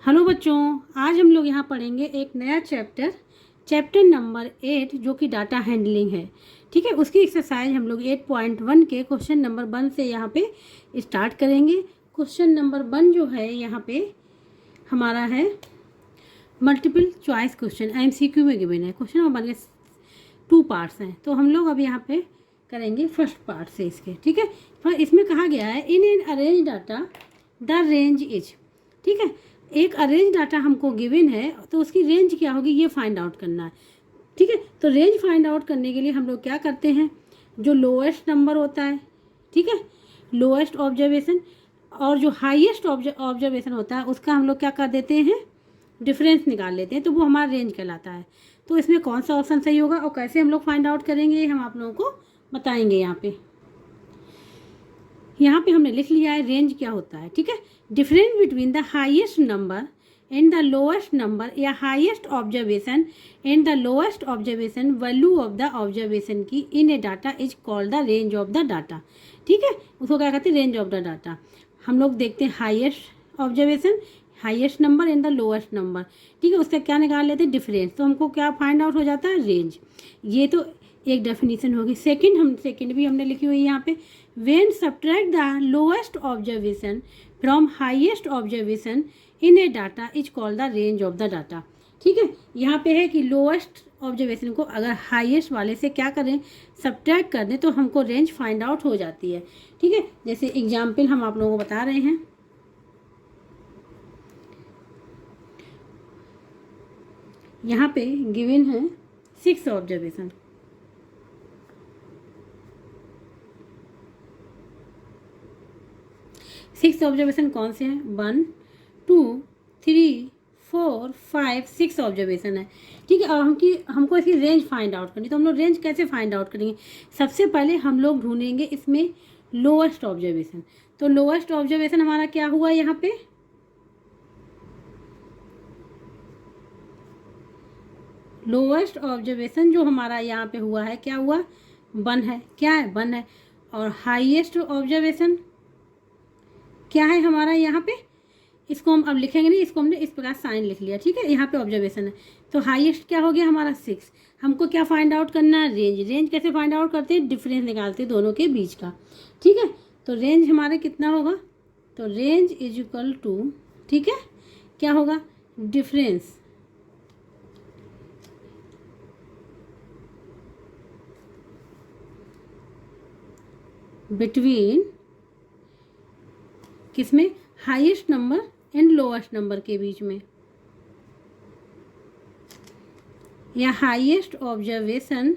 Hello बच्चों, आज हम लोग यहाँ पढ़ेंगे एक नया चैप्टर नंबर 8 जो कि डाटा हैंडलिंग है। ठीक है, उसकी एक्सरसाइज हम लोग 8.1 के क्वेश्चन नंबर 1 से यहाँ पे स्टार्ट करेंगे। क्वेश्चन नंबर 1 जो है यहाँ पे हमारा है मल्टीपल चॉइस क्वेश्चन, MCQ में गिवन है। क्वेश्चन नंबर 1 के 2 पार्ट्स हैं, तो हम लोग अब यहाँ पे करेंगे फर्स्ट पार्ट से इसके। ठीक है, पर इसमें कहा गया है in an arrange data the range is. ठीक है, एक अरेंज डाटा हमको गिवन है तो उसकी रेंज क्या होगी ये फाइंड आउट करना है। ठीक है, तो रेंज फाइंड आउट करने के लिए हम लोग क्या करते हैं, जो लोएस्ट नंबर होता है, ठीक है, लोएस्ट ऑब्जर्वेशन, और जो हाईएस्ट ऑब्जर्वेशन होता है उसका हम लोग क्या कर देते हैं, डिफरेंस निकाल लेते हैं, तो वो हमारा रेंज कहलाता है। तो इसमें कौन सा ऑप्शन सही होगा और कैसे हम लोग फाइंड आउट करेंगे हम आप लोगों को बताएंगे। यहाँ पे हमने लिख लिया है रेंज क्या होता है। ठीक है, difference between the highest number and the lowest number या highest observation and the lowest observation value of the observation की in a data is called the range of the data. ठीक है, उसको क्या कहते हैं, रेंज ऑफ द डाटा। हम लोग देखते हैं highest observation, highest number and the lowest number. ठीक है, उसका क्या निकाल लेते हैं, डिफरेंस, तो हमको क्या फाइंड आउट हो जाता है, रेंज। ये तो एक डेफिनेशन होगी। सेकंड भी हमने लिखी हुई है यहाँ पे, when subtract the lowest observation from highest observation in a data is called the range of the data. ठीक है, यहाँ पे है कि लोएस्ट ऑब्जर्वेशन को अगर हाईएस्ट वाले से क्या करें, सब्ट्रैक्ट कर दें, तो हमको रेंज फाइंड आउट हो जाती है। ठीक है, जैसे एग्जाम्पल हम आप लोगों को बता रहे हैं। यहाँ पे गिवन है 6 ऑब्जर्वेशन। सिक्स ऑब्जर्वेशन कौन से हैं, 1 2 3 4 5 6 ऑब्जर्वेशन है। ठीक है, अब हमको इसकी रेंज फाइंड आउट करनी, तो हम लोग रेंज कैसे फाइंड आउट करेंगे, सबसे पहले हम लोग ढूंढेंगे इसमें लोएस्ट ऑब्जर्वेशन। तो लोएस्ट ऑब्जर्वेशन हमारा क्या हुआ, यहाँ पे लोएस्ट ऑब्जर्वेशन जो हमारा यहाँ पे हुआ है क्या हुआ, 1 है, क्या है, 1 है। और हाईएस्ट ऑब्जर्वेशन क्या है हमारा यहाँ पे, इसको हम अब लिखेंगे नहीं, इसको हमने इस प्रकार साइन लिख लिया। ठीक है, यहाँ पे ऑब्जर्वेशन है, तो हाईएस्ट क्या हो गया हमारा 6। हमको क्या फाइंड आउट करना है, रेंज। रेंज कैसे फाइंड आउट करते हैं, डिफरेंस निकालते हैं दोनों के बीच का। ठीक है, तो रेंज हमारे कितना होगा, तो रेंज इज इक्वल टू, ठीक है, क्या होगा, डिफरेंस बिटवीन किसमें, highest number and lowest number के बीच में, या highest observation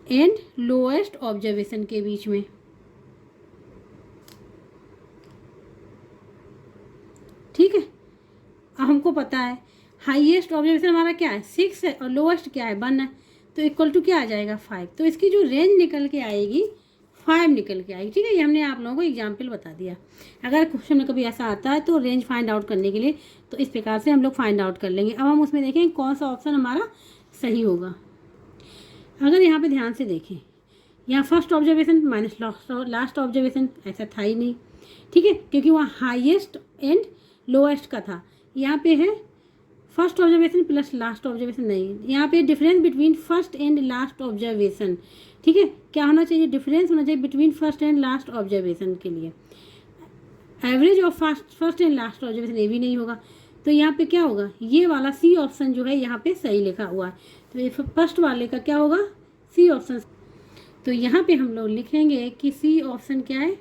and lowest observation के बीच में। ठीक है, हमको पता है हाईएस्ट ऑब्जर्वेशन हमारा क्या है, 6 है, और लोएस्ट क्या है, 1 है, तो इक्वल टू क्या आ जाएगा, 5। तो इसकी जो रेंज निकल के आएगी 5 निकल के आएगी। ठीक है, ये हमने आप लोगों को एग्जाम्पल बता दिया। अगर क्वेश्चन में कभी ऐसा आता है तो रेंज फाइंड आउट करने के लिए तो इस प्रकार से हम लोग फाइंड आउट कर लेंगे। अब हम उसमें देखें कौन सा ऑप्शन हमारा सही होगा। अगर यहाँ पे ध्यान से देखें, यहाँ first observation minus last observation, ऐसा था ही नहीं। ठीक है, क्योंकि वहाँ हाईएस्ट एंड लोएस्ट का था, यहाँ पे है first observation plus last observation, नहीं, यहाँ पे difference between first and last observation. ठीक है, क्या होना चाहिए, डिफरेंस होना चाहिए between first and last observation के लिए। Average of first and last observation ये भी नहीं होगा, तो यहाँ पे क्या होगा, ये वाला सी ऑप्शन जो है यहाँ पे सही लिखा हुआ है, तो ये फर्स्ट वाले का क्या होगा, सी ऑप्शन। तो यहाँ पे हम लोग लिखेंगे कि सी ऑप्शन क्या है,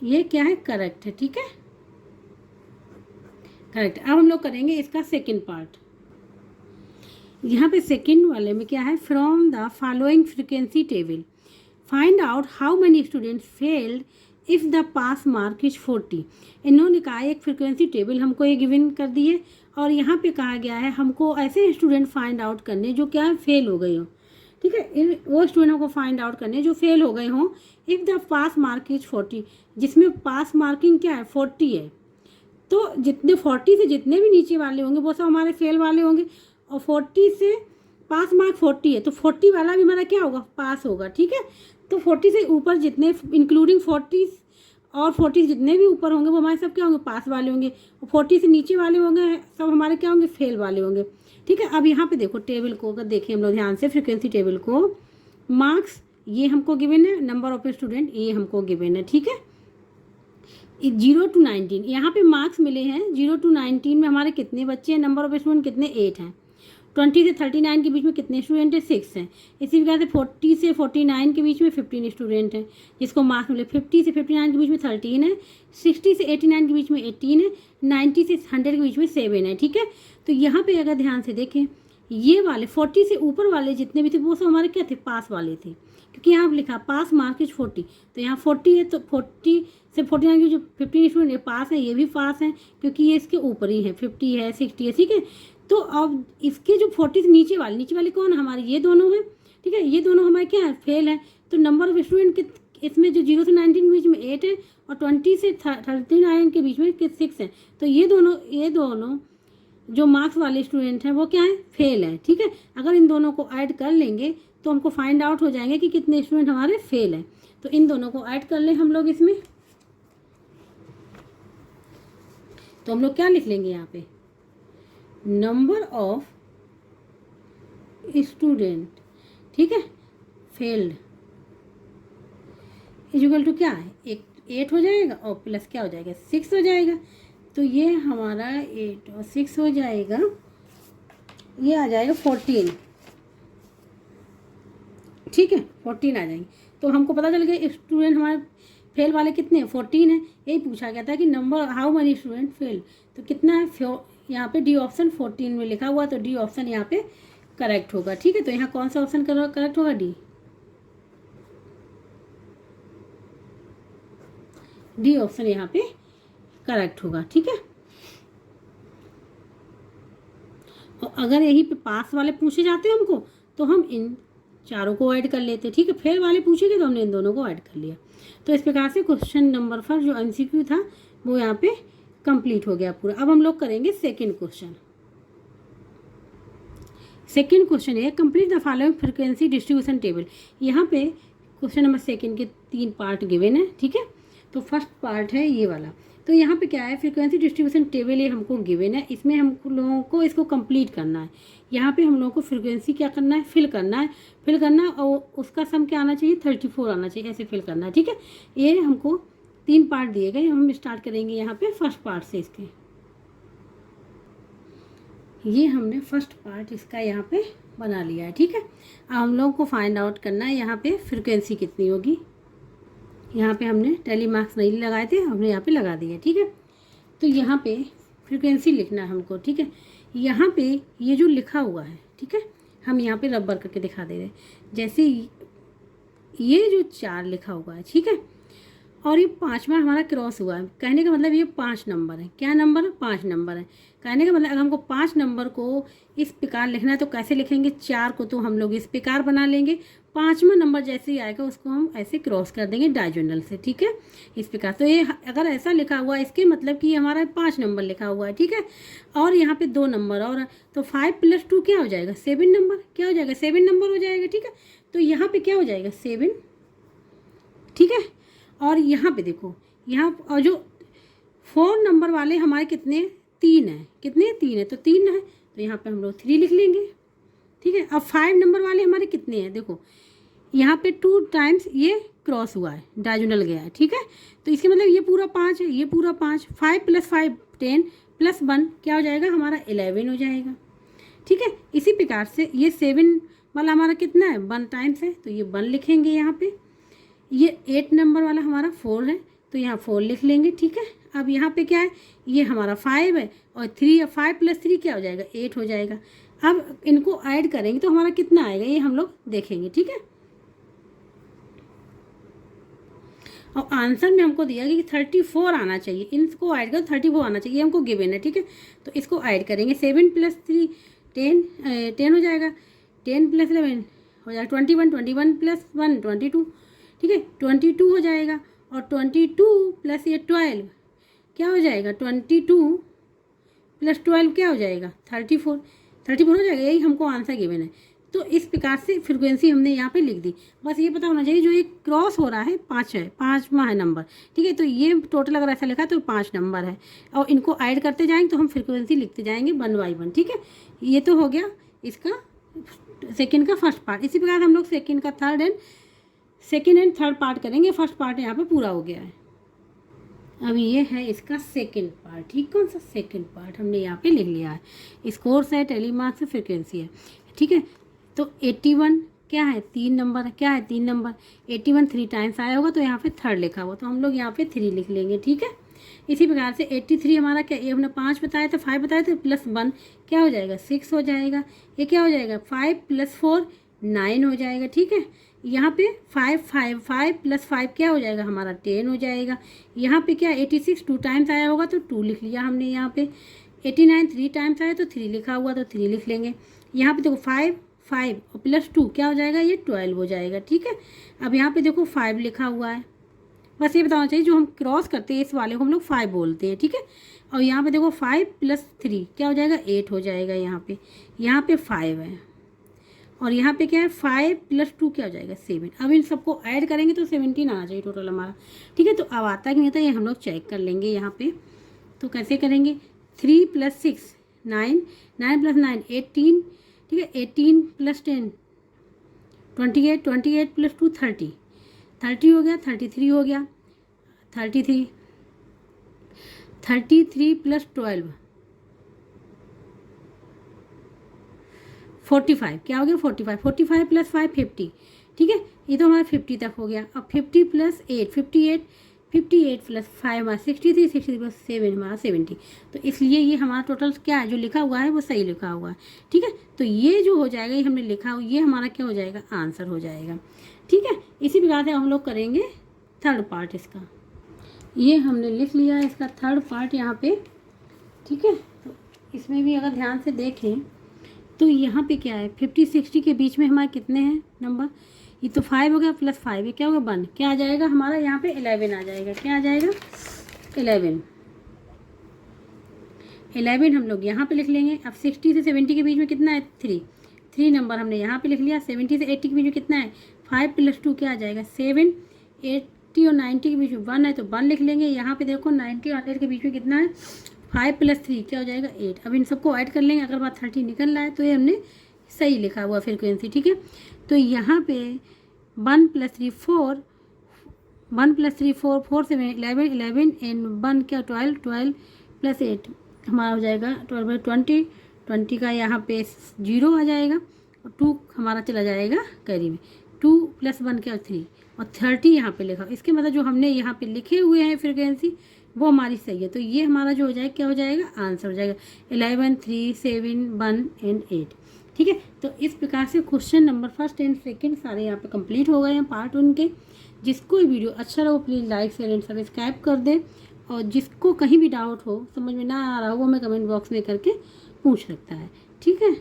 ये क्या है, करेक्ट है। ठीक है, करेक्ट। अब हम लोग करेंगे इसका सेकंड पार्ट। यहाँ पे सेकंड वाले में क्या है, from the following frequency table find out how many students failed if the pass mark is 40। इन्होंने कहा एक फ्रीक्वेंसी टेबल हमको ये गिवन कर दी है, और यहाँ पे कहा गया है हमको ऐसे स्टूडेंट फाइंड आउट करने जो क्या है, फेल हो गए हो। ठीक है, वो स्टूडेंटों को फाइंड आउट करने जो फेल हो गए हों, if the pass mark is 40, जिसमें पास मार्किंग क्या है, 40 है। तो जितने 40 से जितने भी नीचे वाले होंगे वो सब हमारे फेल वाले होंगे, और 40 से पास मार्क 40 है, तो 40 वाला भी हमारा क्या होगा, पास होगा। ठीक है, तो 40 से ऊपर जितने इंक्लूडिंग 40 और 40 जितने भी ऊपर होंगे वो हमारे सब क्या होंगे, पास वाले होंगे, और 40 से नीचे वाले होंगे सब हमारे क्या होंगे, फेल वाले होंगे। ठीक है, अब यहाँ पे देखो टेबल को अगर देखें हम लोग ध्यान से, फ्रीक्वेंसी टेबल को, मार्क्स ये हमको गिवन है, नंबर ऑफ स्टूडेंट ये हमको गिवन है। ठीक है, 0 to 19 यहाँ पे मार्क्स मिले हैं। 0 to 19 में हमारे कितने बच्चे हैं, नंबर ऑफ स्टूडेंट कितने, 8 हैं। 20 से 39 के बीच में कितने स्टूडेंट हैं, 6 हैं। इसी प्रकार से 40 से 49 के बीच में 15 स्टूडेंट हैं जिसको मार्क्स मिले। 50 से 59 के बीच में 13 है। 60 से 89 के बीच में 18 है। 90 से 100 के बीच में 7 है। ठीक है, तो यहाँ पे अगर ध्यान से देखें, ये वाले 40 से ऊपर वाले जितने भी थे वो सब हमारे क्या थे, पास वाले थे, क्योंकि यहाँ लिखा पास मार्क इज 40, तो यहाँ 40 है, तो 40 से 49 के जो 15 स्टूडेंट ये पास है, ये भी पास है क्योंकि ये इसके ऊपर ही है, 50 है, 60 है। ठीक है, तो अब इसके जो 40 से नीचे वाले कौन है हमारे, ये दोनों हैं। ठीक है, ये दोनों हमारे क्या है, फेल है। तो नंबर ऑफ स्टूडेंट इसमें जो 0 से 19 के बीच में 8 है और 20 से 39 के बीच में 6 है। तो ये दोनों जो मार्क्स वाले स्टूडेंट हैं वो क्या है, फेल है। ठीक है, अगर इन दोनों को ऐड कर लेंगे तो हमको फाइंड आउट हो जाएंगे कि कितने स्टूडेंट हमारे फेल हैं। तो इन दोनों को ऐड कर लें हम लोग इसमें, तो हम लोग क्या लिख लेंगे यहाँ पे, नंबर ऑफ स्टूडेंट, ठीक है, फेल्ड इक्वल टू क्या है, 8 हो जाएगा और प्लस क्या हो जाएगा, 6 हो जाएगा। तो ये हमारा 8 और 6 हो जाएगा, ये आ जाएगा 14। ठीक है, 14 आ जाएंगे। तो हमको पता चल गया स्टूडेंट हमारे फेल वाले कितने हैं, 14 है। यही पूछा गया था कि number how many student fail, तो कितना है, यहाँ पे डी ऑप्शन 14 में लिखा हुआ, तो डी ऑप्शन यहाँ पे करेक्ट होगा। ठीक है, तो यहाँ कौन सा ऑप्शन करेक्ट होगा, डी ऑप्शन यहाँ पे करेक्ट होगा। ठीक है, और अगर यहीं पे पास वाले पूछे जाते हैं हमको तो हम इन चारों को ऐड कर लेते। ठीक है, फेल वाले पूछेंगे तो हमने इन दोनों को ऐड कर लिया। तो इस प्रकार से क्वेश्चन नंबर 4 जो MCQ था वो यहाँ पे कंप्लीट हो गया पूरा। अब हम लोग करेंगे सेकंड क्वेश्चन। सेकंड क्वेश्चन है complete the following frequency distribution table. यहाँ पे क्वेश्चन नंबर सेकंड के 3 पार्ट गिवन है। ठीक है, तो फर्स्ट पार्ट है ये वाला। तो यहाँ पे क्या है, फ्रीक्वेंसी डिस्ट्रीब्यूशन टेबल ये हमको गिवन है, इसमें हम लोगों को इसको कंप्लीट करना है। यहाँ पे हम लोगों को फ्रीक्वेंसी क्या करना है, फिल करना है और उसका सम क्या आना चाहिए, 34 आना चाहिए, ऐसे फिल करना है। ठीक है, ये हमको 3 पार्ट दिए गए, हम स्टार्ट करेंगे यहाँ पे फर्स्ट पार्ट से। इसके ये हमने फर्स्ट पार्ट इसका यहाँ पे बना लिया है। ठीक है, अब हम लोगों को फाइंड आउट करना है यहाँ पे फ्रीक्वेंसी कितनी होगी। यहाँ पे हमने टैली मार्क्स नहीं लगाए थे, हमने यहाँ पे लगा दिए। ठीक है, तो यहाँ पे फ्रीक्वेंसी लिखना है हमको। ठीक है, यहाँ पे ये जो लिखा हुआ है, ठीक है, हम यहाँ पे रबर करके दिखा दे रहे हैं। जैसे ये जो 4 लिखा हुआ है, ठीक है, और ये 5वां हमारा क्रॉस हुआ है, कहने का मतलब ये 5 नंबर है। क्या नंबर है, 5 नंबर है। कहने का मतलब अगर हमको 5 नंबर को इस प्रकार लिखना है तो कैसे लिखेंगे, 4 को तो हम लोग इस प्रकार बना लेंगे, 5वां नंबर जैसे ही आएगा उसको हम ऐसे क्रॉस कर देंगे डायगोनल से। ठीक है, इस प्रकार। तो ये अगर ऐसा लिखा हुआ है इसके मतलब कि हमारा 5 नंबर लिखा हुआ है। ठीक है, और यहाँ पे 2 नंबर और, तो 5 + 2 क्या हो जाएगा, 7 नंबर। क्या हो जाएगा, 7 नंबर हो जाएगा। ठीक है, तो यहाँ पे क्या हो जाएगा, 7। ठीक है, और यहाँ पे देखो, यहाँ और जो 4 नंबर वाले हमारे कितने, 3 है। कितने, 3 है, तो 3 है, तो यहाँ पे हम लोग 3 लिख लेंगे। ठीक है, अब 5 नंबर वाले हमारे कितने हैं, देखो यहाँ पे 2 टाइम्स ये क्रॉस हुआ है, डायगोनल गया है। ठीक है, तो इसके मतलब ये पूरा 5 है, ये पूरा 5, 5 + 5 10 + 1 क्या हो जाएगा, हमारा 11 हो जाएगा। ठीक है, इसी प्रकार से ये 7 वाला हमारा कितना है, 1 टाइम्स है, तो ये 1 लिखेंगे यहाँ पे। ये 8 नंबर वाला हमारा 4 है, तो यहाँ 4 लिख लेंगे। ठीक है, अब यहाँ पे क्या है, ये हमारा 5 है और 3, 5 + 3 क्या हो जाएगा, 8 हो जाएगा। अब इनको ऐड करेंगे तो हमारा कितना आएगा, ये हम लोग देखेंगे। ठीक है, और आंसर में हमको दिया कि 34 आना चाहिए, इनको ऐड कर 34 आना चाहिए, हमको गिवन है। ठीक है, तो इसको ऐड करेंगे, 7 + 3 10 हो जाएगा, 10 + 11 हो जाएगा 21, 21 + 1 22। ठीक है, 22 हो जाएगा, और 22 + ये 12 क्या हो जाएगा, 22 + 12 क्या हो जाएगा, 34 हो जाएगा। यही हमको आंसर गिवन है। तो इस प्रकार से फ्रिक्वेंसी हमने यहाँ पे लिख दी। बस ये पता होना चाहिए जो एक क्रॉस हो रहा है 5 है, 5वां है नंबर, ठीक है। तो ये टोटल अगर ऐसा लिखा है तो 5 नंबर है और इनको ऐड करते जाएंगे तो हम फ्रिक्वेंसी लिखते जाएंगे 1 बाय 1, ठीक है। ये तो हो गया इसका सेकेंड का फर्स्ट पार्ट। इसी प्रकार हम लोग सेकेंड एंड थर्ड पार्ट करेंगे। फर्स्ट पार्ट यहाँ पे पूरा हो गया है। अब ये है इसका सेकेंड पार्ट, ठीक। कौन सा सेकेंड पार्ट हमने यहाँ पे लिख लिया है। स्कोर्स है, टेलीमार्क्स से फ्रिक्वेंसी है, ठीक है। तो 81 क्या है, 3 नंबर है, क्या है 3 नंबर। 81 3 टाइम्स आया होगा तो यहाँ पे थर्ड लिखा हुआ, तो हम लोग यहाँ पे 3 लिख लेंगे, ठीक है। इसी प्रकार से 83 हमारा क्या, ये हमने 5 बताया था, 5 बताया था, प्लस 1 क्या हो जाएगा 6 हो जाएगा। ये क्या हो जाएगा 5 + 4 9 हो जाएगा, ठीक है। यहाँ पे 5 + 5 क्या हो जाएगा हमारा 10 हो जाएगा। यहाँ पे क्या 86 2 टाइम्स आया होगा तो 2 लिख लिया हमने। यहाँ पे 89 3 टाइम्स आया तो 3 लिखा हुआ तो 3 लिख लेंगे। यहाँ पे देखो 5 और +2 क्या हो जाएगा, ये 12 हो जाएगा, ठीक है। अब यहाँ पे देखो 5 लिखा हुआ है। बस ये बताना चाहिए जो हम क्रॉस करते हैं इस वाले को हम लोग 5 बोलते हैं, ठीक है। और यहाँ पे देखो 5 + 3 क्या हो जाएगा 8 हो जाएगा। यहाँ पे 5 है और यहाँ पे क्या है 5 + 2 क्या हो जाएगा 7। अब इन सबको ऐड करेंगे तो 17 आना चाहिए टोटल हमारा, ठीक है। तो अब आता कि नहीं आता ये हम लोग चेक कर लेंगे यहाँ पे। तो कैसे करेंगे, 3 + 6 9, 9 + 9 18, ठीक है। 18 + 10 28, 28 + 2 30, 30 हो गया, 33 हो गया, 33 + 12 45 क्या हो गया 45 + 5 50, ठीक है। ये तो हमारा 50 तक हो गया। अब 50 + 8 58 + 5 हमारा 63 63 + 7 हमारा 70। तो इसलिए ये हमारा टोटल क्या है जो लिखा हुआ है वो सही लिखा हुआ है, ठीक है। तो ये जो हो जाएगा ये हमने लिखा हो, ये हमारा क्या हो जाएगा आंसर हो जाएगा, ठीक है। इसी प्रकार से हम लोग करेंगे थर्ड पार्ट इसका। ये हमने लिख लिया है इसका थर्ड पार्ट यहाँ पे, ठीक है। तो इसमें भी अगर ध्यान से देखें तो यहाँ पे क्या है 50 60 के बीच में हमारे कितने हैं नंबर, ये तो 5 हो गया + 5 ये क्या होगा 1, क्या आ जाएगा हमारा यहाँ पे 11 आ जाएगा। क्या आ जाएगा 11 हम लोग यहाँ पे लिख लेंगे। अब 60 से 70 के बीच में कितना है 3 नंबर हमने यहाँ पे लिख लिया। 70 से 80 के बीच में कितना है 5 + 2 क्या आ जाएगा 7। 80 और 90 के बीच में 1 है तो 1 लिख लेंगे। यहाँ पे देखो 90 और 100 के बीच में कितना है 5 + 3 क्या हो जाएगा 8। अब इन सबको ऐड कर लेंगे, अगर बात 30 निकल रहा है तो ये हमने सही लिखा हुआ फ्रिक्वेंसी, ठीक है। तो यहाँ पे 1 + 3 4, 1 + 3 4, 4 से 11 11 एंड 1 क्या 12 12 + 8 हमारा हो जाएगा 12 20 का यहाँ पे 0 आ जाएगा और 2 हमारा चला जाएगा कैरी में। 2 + 1 क्या 3 और 30 यहाँ पे लिखा। इसके मतलब जो हमने यहाँ पे लिखे हुए हैं फ्रिक्वेंसी वो हमारी सही है। तो ये हमारा जो हो जाएगा क्या हो जाएगा आंसर हो जाएगा 11 3 7 1 एंड 8, ठीक है। तो इस प्रकार से question number first and second सारे यहाँ पे कंप्लीट हो गए हैं पार्ट 1 के। जिसको वीडियो अच्छा लगे please like share and subscribe कर दे और जिसको कहीं भी डाउट हो समझ में ना आ रहा हो वो हमें कमेंट बॉक्स में करके पूछ सकता है, ठीक है।